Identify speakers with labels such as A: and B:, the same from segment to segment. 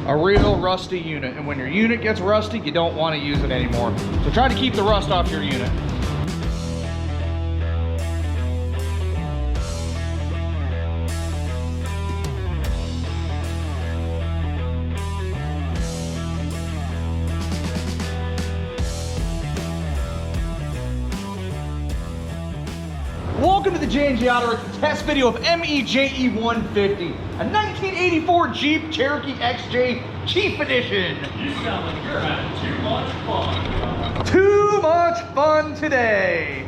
A: a real rusty unit. And when your unit gets rusty, you don't want to use it anymore. So try to keep the rust off your unit. Welcome to the J&J Auto Wrecking test video of meje150, a 1984 Jeep Cherokee XJ Chief Edition.
B: You sound like you're having too much fun.
A: Too much fun today.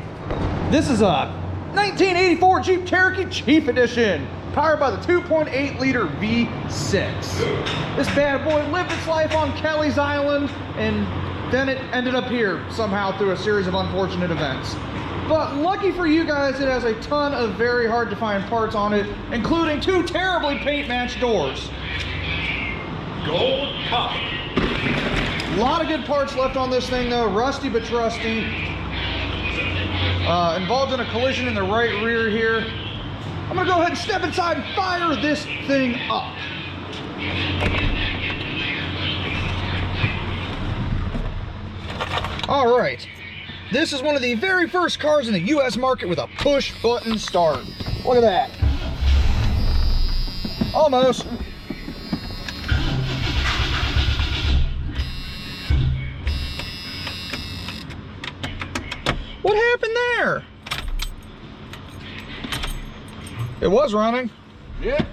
A: This is a 1984 Jeep Cherokee Chief Edition, powered by the 2.8 liter V6. This bad boy lived its life on Kelly's Island, and then it ended up here somehow through a series of unfortunate events. But lucky for you guys, it has a ton of very hard to find parts on it, including two terribly paint matched doors.
B: Gold cup.
A: A lot of good parts left on this thing though, rusty but trusty. Involved in a collision in the right rear here. I'm gonna go ahead and step inside and fire this thing up. All right. This is one of the very first cars in the US market with a push button start. Look at that. Almost. What happened there? It was running.
B: Yeah.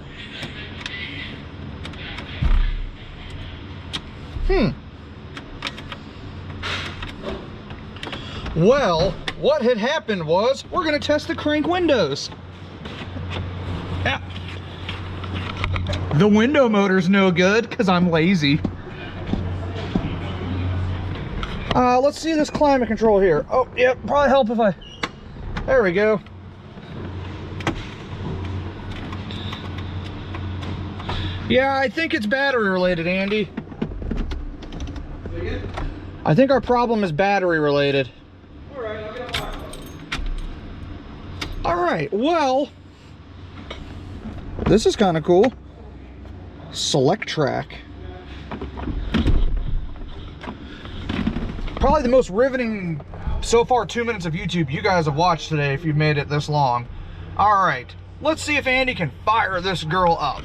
A: Well, what had happened was, we're gonna test the crank windows. Yeah. The window motor's no good, because I'm lazy. Let's see this climate control here. Oh, yeah, probably help if I... There we go. Yeah, I think it's battery related, Andy. I think our problem is battery related. Alright, well, this is kind of cool. Select track. Probably the most riveting so far 2 minutes of YouTube you guys have watched today if you've made it this long. Alright, let's see if Andy can fire this girl up.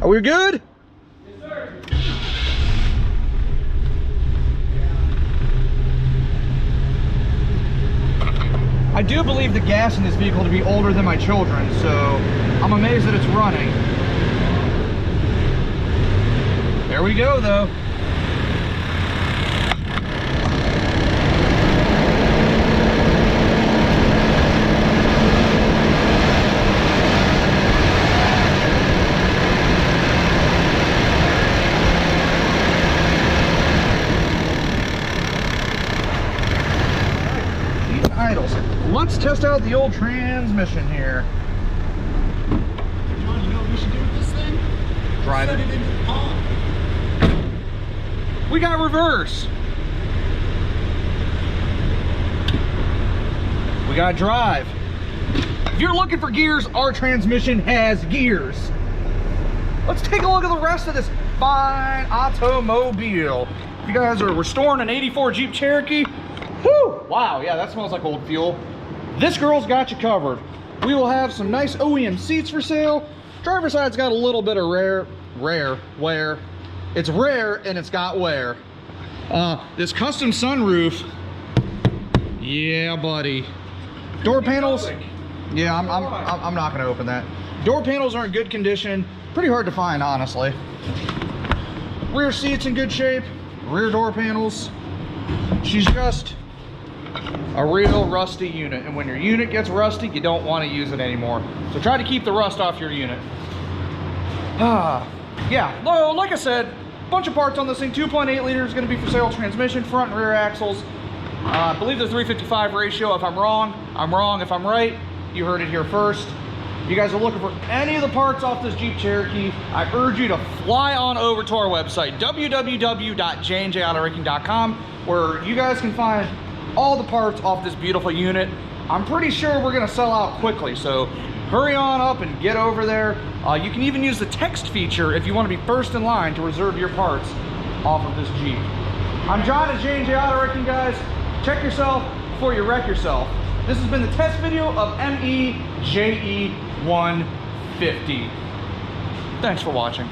A: Are we good?
B: Yes, sir.
A: I do believe the gas in this vehicle to be older than my children, so I'm amazed that it's running. There we go, though. Idles. Let's test out the old transmission here.
B: John, you know what we should do with this thing?
A: Drive
B: Set
A: it.
B: it into the pond.
A: We got reverse. We got drive. If you're looking for gears, our transmission has gears. Let's take a look at the rest of this fine automobile. If you guys are restoring an 84 Jeep Cherokee, whew, wow, yeah, that smells like old fuel. This girl's got you covered. We will have some nice OEM seats for sale. Driver's side's got a little bit of wear. It's rare and it's got wear. This custom sunroof, yeah, buddy. Door panels, yeah, I'm not gonna open that. Door panels are in good condition. Pretty hard to find, honestly. Rear seats in good shape. Rear door panels. She's just a real rusty unit, and when your unit gets rusty, you don't want to use it anymore. So try to keep the rust off your unit. Yeah, like I said, bunch of parts on this thing. 2.8 liter is going to be for sale. Transmission, front and rear axles. I believe the 355 ratio. If I'm wrong, I'm wrong. If I'm right, you heard it here first. If you guys are looking for any of the parts off this Jeep Cherokee, I urge you to fly on over to our website, www.jnjautowrecking.com, where you guys can find all the parts off this beautiful unit. I'm pretty sure we're gonna sell out quickly, so hurry on up and get over there. You can even use the text feature if you want to be first in line to reserve your parts off of this Jeep. I'm John at XJ Auto Wrecking, guys. Check yourself before you wreck yourself. This has been the test video of meje150. Thanks for watching.